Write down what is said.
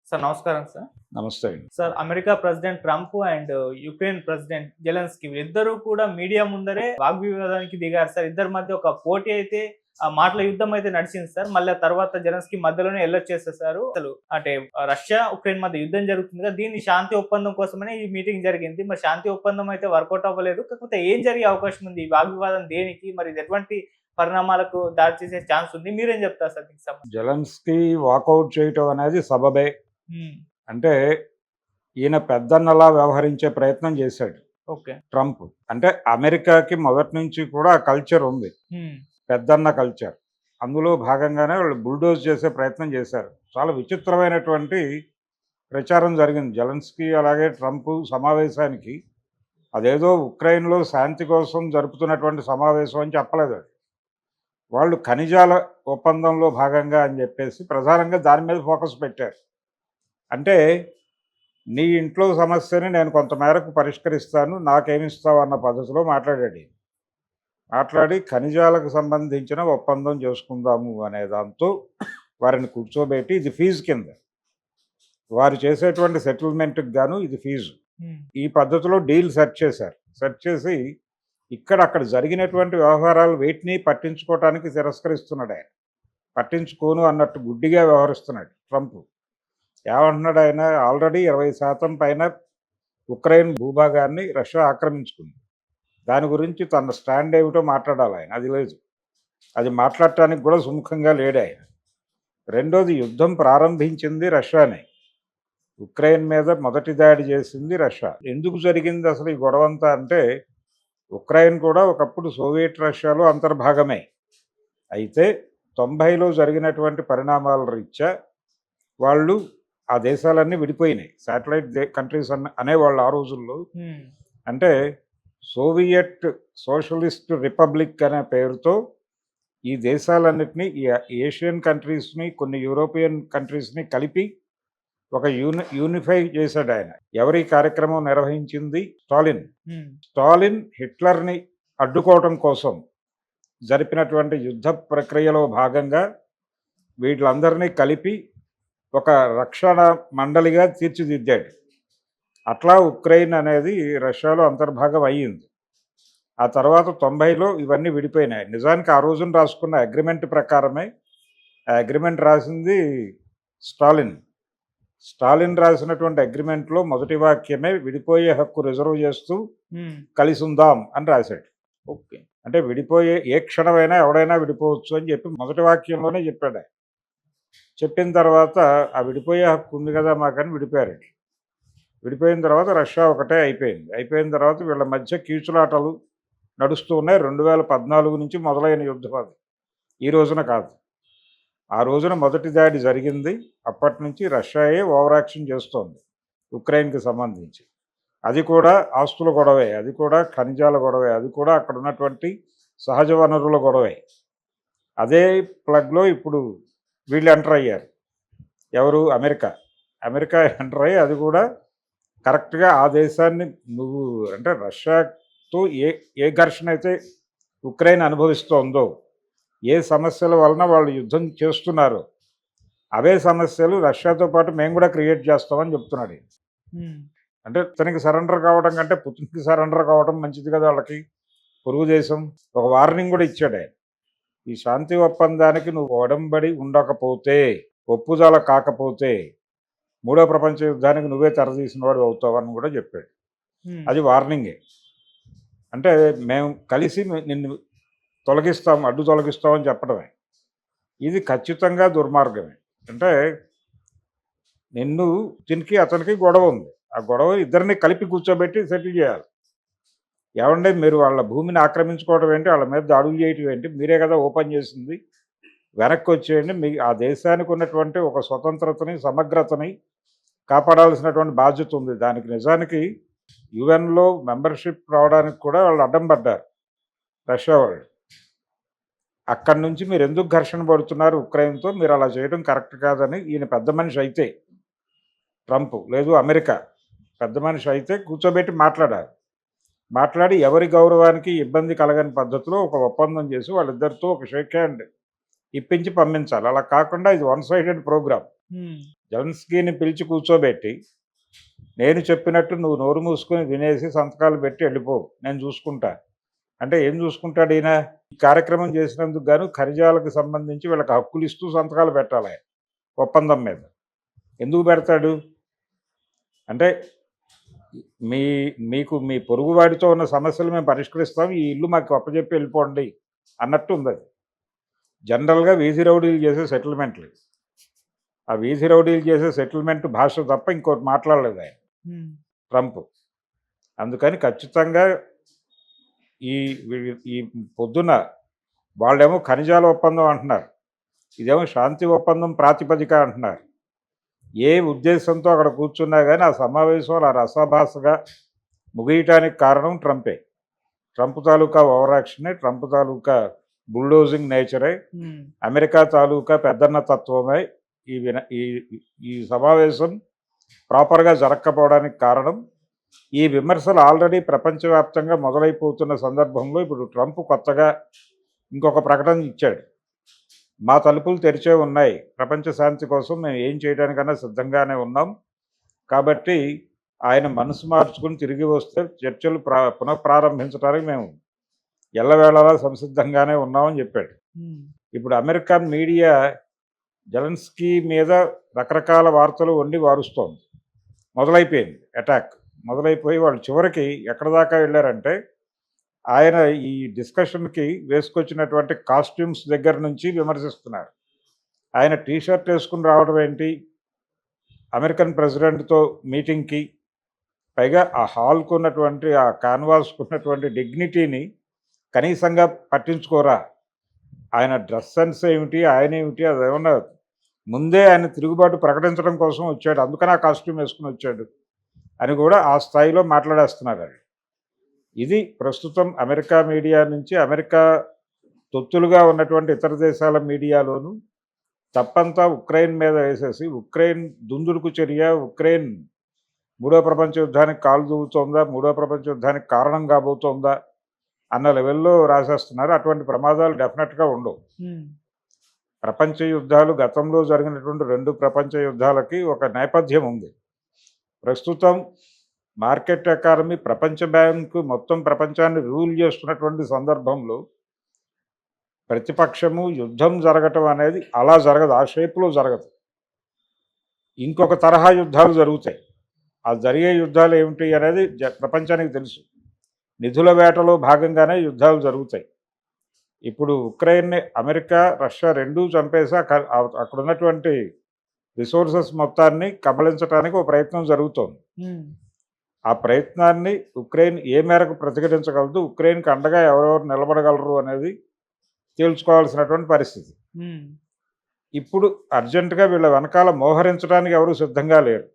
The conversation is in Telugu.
సార్ నమస్కారం సార్. నమస్తే అండి. Sir America president Trump and Ukraine president Zelensky వీళ్ళిద్దరూ కూడా మీడియా ముందరే వాగ్వివాదానికి దిగారు సార్. ఇద్దరి మధ్య ఒక పోటీ అయితే మాటల యుద్ధం అయితే నడిచింది సార్. మళ్ళీ తర్వాత జెలెన్స్కీ మధ్యలోనే ఎల్లొచ్చేసేసారు. అసలు అంటే రష్యా ఉక్రెయిన్ మధ్య యుద్ధం జరుగుతుంది కదా, దీన్ని శాంతి ఒప్పందం కోసమనే ఈ మీటింగ్ జరిగింది. మరి శాంతి ఒప్పందం అయితే వర్కౌట్ అవ్వలేదు. కాకపోతే ఏం జరిగే అవకాశం ఉంది? ఈ వాగ్వివాదం దేనికి, మరి ఇది ఎటువంటి పరిణామాలకు దారి చేసే ఛాన్స్ ఉంది? మీరేం చెప్తారు సార్ దీనికి సంబంధించి? జెలెన్స్కీ వాకౌట్ చేయటం అనేది సబబే. హ్మ్. అంటే ఈయన పెద్దన్నలా వ్యవహరించే ప్రయత్నం చేశాడు ఓకే. ట్రంప్. అంటే అమెరికాకి మొదటి నుంచి కూడా ఆ కల్చర్ ఉంది, హ్మ్. పెద్దన్న కల్చర్. అందులో భాగంగానే వాళ్ళు బుల్డోజ్ చేసే ప్రయత్నం చేశారు. చాలా విచిత్రమైనటువంటి ప్రచారం జరిగింది జెలెన్స్కీ అలాగే ట్రంప్ సమావేశానికి. అదేదో ఉక్రెయిన్లో శాంతి కోసం జరుపుతున్నటువంటి సమావేశం అని చెప్పలేదు అది. వాళ్ళు ఖనిజాల ఒప్పందంలో భాగంగా అని చెప్పేసి ప్రధానంగా దాని మీద ఫోకస్ పెట్టారు. అంటే నీ ఇంట్లో సమస్యని నేను కొంతమేరకు పరిష్కరిస్తాను, నాకేమిస్తావు అన్న పద్ధతిలో మాట్లాడాడు. మాట్లాడి ఖనిజాలకు సంబంధించిన ఒప్పందం చేసుకుందాము అనే దాంతో వారిని కూర్చోబెట్టి ఇది ఫీజు కింద, వారు చేసేటువంటి సెటిల్మెంట్కి గాను ఇది ఫీజు, ఈ పద్ధతిలో డీల్ సెట్ చేశారు. సెట్ చేసి అక్కడ జరిగినటువంటి వ్యవహారాలు వేటిని పట్టించుకోవటానికి తిరస్కరిస్తున్నాడు ఆయన. పట్టించుకోను అన్నట్టు గుడ్డిగా వ్యవహరిస్తున్నాడు ట్రంప్. ఏమంటున్నాడు ఆయన? ఆల్రెడీ 20% పైన ఉక్రెయిన్ భూభాగాన్ని రష్యా ఆక్రమించుకుంది. దాని గురించి తన స్టాండ్ ఏమిటో మాట్లాడాలి ఆయన. అది లేదు, అది మాట్లాడటానికి కూడా సుముఖంగా లేడు ఆయన. రెండోది, యుద్ధం ప్రారంభించింది రష్యానే. ఉక్రెయిన్ మీద మొదటి దాడి చేసింది రష్యా. ఎందుకు జరిగింది అసలు ఈ గొడవంతా అంటే, ఉక్రెయిన్ కూడా ఒకప్పుడు సోవియట్ రష్యాలో అంతర్భాగమే. అయితే 90లో జరిగినటువంటి పరిణామాల రీత్యా వాళ్ళు ఆ దేశాలన్నీ విడిపోయినాయి. శాటిలైట్ కంట్రీస్ అనేవాళ్ళు ఆ రోజుల్లో. అంటే సోవియట్ సోషలిస్ట్ రిపబ్లిక్ అనే పేరుతో ఈ దేశాలన్నిటినీ, ఈ ఏషియన్ కంట్రీస్ని, కొన్ని యూరోపియన్ కంట్రీస్ని కలిపి ఒక యూనిఫై చేశాడు ఆయన. ఎవరి కార్యక్రమం నిర్వహించింది? స్టాలిన్. స్టాలిన్ హిట్లర్ని అడ్డుకోవటం కోసం జరిపినటువంటి యుద్ధ ప్రక్రియలో భాగంగా వీళ్ళందరినీ కలిపి ఒక రక్షణ మండలిగా తీర్చిదిద్దాడు. అట్లా ఉక్రెయిన్ అనేది రష్యాలో అంతర్భాగం అయ్యింది. ఆ తర్వాత 90లో ఇవన్నీ విడిపోయినాయి. నిజానికి ఆ రోజున రాసుకున్న అగ్రిమెంట్ ప్రకారమే, ఆ అగ్రిమెంట్ రాసింది స్టాలిన్. స్టాలిన్ రాసినటువంటి అగ్రిమెంట్లో మొదటి వాక్యమే విడిపోయే హక్కు రిజర్వ్ చేస్తూ కలిసి ఉందాం అని రాశాడు. ఓకే. అంటే విడిపోయే ఏ క్షణమైనా ఎవడైనా విడిపోవచ్చు అని చెప్పి మొదటి వాక్యంలోనే చెప్పాడు. చెప్పిన తర్వాత ఆ విడిపోయే హక్కు ఉంది కదా మాకని విడిపోయారు. విడిపోయిన తర్వాత రష్యా ఒకటే అయిపోయింది. అయిపోయిన తర్వాత వీళ్ళ మధ్య కీచులాటలు నడుస్తూ ఉన్నాయి. 2014 నుంచి మొదలైన యుద్ధం అది, ఈ రోజున కాదు. ఆ రోజున మొదటి దాడి జరిగింది. అప్పటి నుంచి రష్యాయే ఓవర్ యాక్షన్ చేస్తోంది ఉక్రెయిన్కి సంబంధించి. అది కూడా ఆస్తుల గొడవే, అది కూడా ఖనిజాల గొడవే, అది కూడా అక్కడ ఉన్నటువంటి సహజ వనరుల గొడవే. అదే ప్లగ్లో ఇప్పుడు వీళ్ళు ఎంటర్ అయ్యారు. ఎవరు? అమెరికా. అమెరికా ఎంటర్ అయ్యి అది కూడా కరెక్ట్గా ఆ దేశాన్ని, నువ్వు అంటే రష్యాతో ఏ ఘర్షణ అయితే ఉక్రెయిన్ అనుభవిస్తోందో, ఏ సమస్యల వలన వాళ్ళు యుద్ధం చేస్తున్నారో అవే సమస్యలు రష్యాతో పాటు మేము కూడా క్రియేట్ చేస్తామని చెప్తున్నాడు. అంటే తనకి సరెండర్ కావడం కంటే పుతిన్కి సరెండర్ కావడం మంచిది కదా వాళ్ళకి. పొరుగు దేశం. ఒక వార్నింగ్ కూడా ఇచ్చాడు ఆయన. ఈ శాంతి ఒప్పందానికి నువ్వు ఒడంబడి ఉండకపోతే, ఒప్పుదల కాకపోతే మూడో ప్రపంచ యుద్ధానికి నువ్వే తెరదీసిన వాడు అవుతావని కూడా చెప్పాడు. అది వార్నింగే. అంటే మేము కలిసి నిన్ను తొలగిస్తాం, అడ్డు తొలగిస్తామని చెప్పడమే. ఇది ఖచ్చితంగా దుర్మార్గమే. అంటే నిన్ను దీనికి అతనికి గొడవ ఉంది. ఆ గొడవ ఇద్దరిని కలిపి కూర్చోబెట్టి సెటిల్ చేయాలి. ఏమంటే మీరు వాళ్ళ భూమిని ఆక్రమించుకోవడం ఏంటి, వాళ్ళ మీద దాడులు చేయటం ఏంటి, మీరే కదా ఓపెన్ చేసింది, వెనక్కి వచ్చేయండి. మీ ఆ దేశానికి ఉన్నటువంటి ఒక స్వతంత్రతని, సమగ్రతని కాపాడాల్సినటువంటి బాధ్యత ఉంది. దానికి నిజానికి యుఎన్లో మెంబర్షిప్ రావడానికి కూడా వాళ్ళు అడ్డం పడ్డారు రష్యా వాళ్ళు. అక్కడి నుంచి మీరు ఎందుకు ఘర్షణ పడుతున్నారు ఉక్రెయిన్తో, మీరు అలా చేయడం కరెక్ట్ కాదని ఈయన పెద్ద మనిషి అయితే, ట్రంప్ లేదు అమెరికా పెద్ద మనిషి అయితే కూర్చోబెట్టి మాట్లాడాలి. మాట్లాడి ఎవరి గౌరవానికి ఇబ్బంది కలగని పద్ధతిలో ఒక ఒప్పందం చేసి వాళ్ళిద్దరితో ఒక షేక్ హ్యాండ్ ఇప్పించి పంపించాలి. అలా కాకుండా ఇది వన్ సైడెడ్ ప్రోగ్రామ్. జెలెన్స్కీని పిలిచి కూర్చోబెట్టి నేను చెప్పినట్టు నువ్వు నోరు మూసుకొని వినేసి సంతకాలు పెట్టి వెళ్ళిపో, నేను చూసుకుంటా అంటే ఏం చూసుకుంటాడు ఈయన? ఈ కార్యక్రమం చేసినందుకు గాను ఖనిజాలకు సంబంధించి వీళ్ళకి హక్కులు ఇస్తూ సంతకాలు పెట్టాలి ఆయన ఒప్పందం మీద. ఎందుకు పెడతాడు అంటే మీకు మీ పొరుగువాడితో ఉన్న సమస్యలు మేము పరిష్కరిస్తాం, ఈ ఇల్లు మాకు అప్పచెప్పి వెళ్ళిపోండి అన్నట్టు ఉంది అది. జనరల్గా వీధి రౌడీలు చేసే సెటిల్మెంట్లు. ఆ వీధి రౌడీలు చేసే సెటిల్మెంట్ భాష తప్ప ఇంకోటి మాట్లాడలేదు ఆయన ట్రంప్. అందుకని ఖచ్చితంగా ఈ ఈ పొద్దున వాళ్ళేమో ఖనిజాల ఒప్పందం అంటున్నారు, ఇదేమో శాంతి ఒప్పందం ప్రాతిపదిక అంటున్నారు. ఏ ఉద్దేశంతో అక్కడ కూర్చున్నా కానీ ఆ సమావేశం అలా రసాభాసగా ముగియటానికి కారణం ట్రంపే. ట్రంప్ తాలూకా ఓవర్ యాక్షనే, ట్రంప్ తాలూకా బుల్డోజింగ్ నేచరే, అమెరికా తాలూకా పెద్దన్న తత్వమే ఈ సమావేశం ప్రాపర్గా జరగకపోవడానికి కారణం. ఈ విమర్శలు ఆల్రెడీ ప్రపంచవ్యాప్తంగా మొదలైపోతున్న సందర్భంలో ఇప్పుడు ట్రంప్ కొత్తగా ఇంకొక ప్రకటన ఇచ్చాడు. మా తలుపులు తెరిచే ఉన్నాయి, ప్రపంచ శాంతి కోసం మేము ఏం చేయడానికన్నా సిద్ధంగానే ఉన్నాం, కాబట్టి ఆయన మనసు మార్చుకుని తిరిగి వస్తే చర్చలు పునఃప్రారంభించడానికి మేము ఎల్లవేళలా సంసిద్ధంగానే ఉన్నామని చెప్పాడు. ఇప్పుడు అమెరికన్ మీడియా జెలెన్స్కీ మీద రకరకాల వార్తలు వండి వారుస్తోంది. మొదలైపోయింది అటాక్, మొదలైపోయి వాళ్ళు చివరికి ఎక్కడ దాకా వెళ్ళారంటే ఆయన ఈ డిస్కషన్కి వేసుకొచ్చినటువంటి కాస్ట్యూమ్స్ దగ్గర నుంచి విమర్శిస్తున్నారు. ఆయన టీషర్ట్ వేసుకుని రావడం ఏంటి అమెరికన్ ప్రెసిడెంట్తో మీటింగ్కి, పైగా ఆ హాల్కు ఉన్నటువంటి ఆ కాన్వాస్కు ఉన్నటువంటి డిగ్నిటీని కనీసంగా పట్టించుకోరా, ఆయన డ్రెస్ సెన్స్ ఏమిటి, ఆయన ఏమిటి, అదేమన్నా ముందే ఆయన తిరుగుబాటు ప్రకటించడం కోసం వచ్చాడు, అందుకని ఆ కాస్ట్యూమ్ వేసుకుని వచ్చాడు అని కూడా ఆ స్థాయిలో మాట్లాడేస్తున్నారు. అది ఇది ప్రస్తుతం అమెరికా మీడియా నుంచి, అమెరికా తొత్తులుగా ఉన్నటువంటి ఇతర దేశాల మీడియాలోనూ తప్పంతా ఉక్రెయిన్ మీద వేసేసి ఉక్రెయిన్ దుందుడుకు చర్య, ఉక్రెయిన్ మూడో ప్రపంచ యుద్ధానికి కాలు దూవుతోందా, మూడో ప్రపంచ యుద్ధానికి కారణం కాబోతోందా అన్న లెవెల్లో రాసేస్తున్నారు. అటువంటి ప్రమాదాలు డెఫినెట్గా ఉండవు. ప్రపంచ యుద్ధాలు గతంలో జరిగినటువంటి 2 ప్రపంచ యుద్ధాలకి ఒక నేపథ్యం ఉంది. ప్రస్తుతం మార్కెట్ ఎకానమీ, ప్రపంచ బ్యాంకు మొత్తం ప్రపంచాన్ని రూల్ చేస్తున్నటువంటి సందర్భంలో ప్రతిపక్షము యుద్ధం జరగటం అనేది అలా జరగదు, ఆ షేప్లో జరగదు. ఇంకొక తరహా యుద్ధాలు జరుగుతాయి. ఆ జరిగే యుద్ధాలు ఏమిటి అనేది ప్రపంచానికి తెలుసు. నిధుల వేటలో భాగంగానే యుద్ధాలు జరుగుతాయి. ఇప్పుడు ఉక్రెయిన్ని అమెరికా, రష్యా రెండూ చంపేసి అక్కడ ఉన్నటువంటి రిసోర్సెస్ మొత్తాన్ని కబళించడానికి ఒక ప్రయత్నం జరుగుతోంది. ఆ ప్రయత్నాన్ని ఉక్రెయిన్ ఏ మేరకు ప్రతిఘటించగలదు, ఉక్రెయిన్కి అండగా ఎవరెవరు నిలబడగలరు అనేది తేల్చుకోవాల్సినటువంటి పరిస్థితి. ఇప్పుడు అర్జెంటుగా వీళ్ళ వెనకాల మోహరించడానికి ఎవరు సిద్ధంగా లేరు.